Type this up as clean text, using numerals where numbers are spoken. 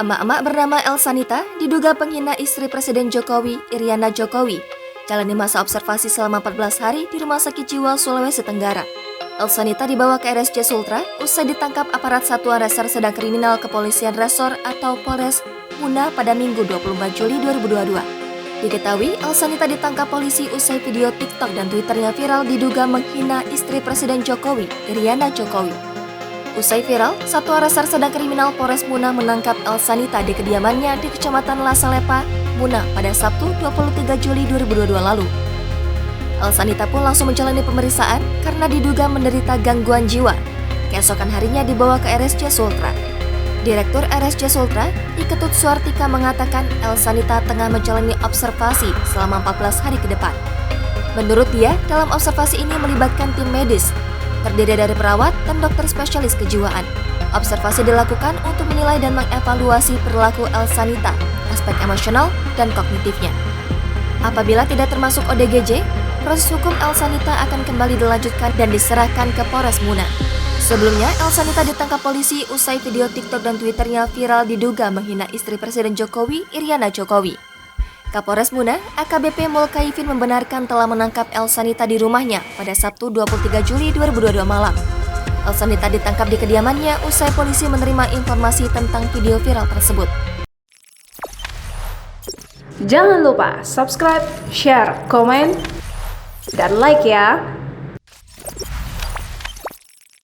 Emak-emak bernama Elsanita diduga penghina istri Presiden Jokowi, Iriana Jokowi, jalani masa observasi selama 14 hari di Rumah Sakit Jiwa Sulawesi Tenggara. Elsanita dibawa ke RSJ Sultra usai ditangkap aparat Satuan Reserse dan Kriminal Kepolisian Resor atau Polres Muna pada Minggu 24 Juli 2022. Diketahui, Elsanita ditangkap polisi usai video TikTok dan Twitternya viral diduga menghina istri Presiden Jokowi, Iriana Jokowi. Usai viral, Satuan Reserse dan Kriminal Polres Muna menangkap Elsanita di kediamannya di Kecamatan Lasalepa, Muna pada Sabtu 23 Juli 2022 lalu. Elsanita pun langsung menjalani pemeriksaan karena diduga menderita gangguan jiwa. Keesokan harinya dibawa ke RSJ Sultra. Direktur RSJ Sultra, Iketut Suartika mengatakan Elsanita tengah menjalani observasi selama 14 hari ke depan. Menurut dia, dalam observasi ini melibatkan tim medis, terdiri dari perawat dan dokter spesialis kejiwaan. Observasi dilakukan untuk menilai dan mengevaluasi perilaku Elsanita, aspek emosional dan kognitifnya. Apabila tidak termasuk ODGJ, proses hukum Elsanita akan kembali dilanjutkan dan diserahkan ke Polres Muna. Sebelumnya, Elsanita ditangkap polisi usai video TikTok dan Twitternya viral diduga menghina istri Presiden Jokowi, Iriana Jokowi. Kapolres Muna, AKBP Mulkaifin membenarkan telah menangkap Elsanita di rumahnya pada Sabtu 23 Juli 2022 malam. Elsanita ditangkap di kediamannya usai polisi menerima informasi tentang video viral tersebut. Jangan lupa subscribe, share, komen, dan like ya!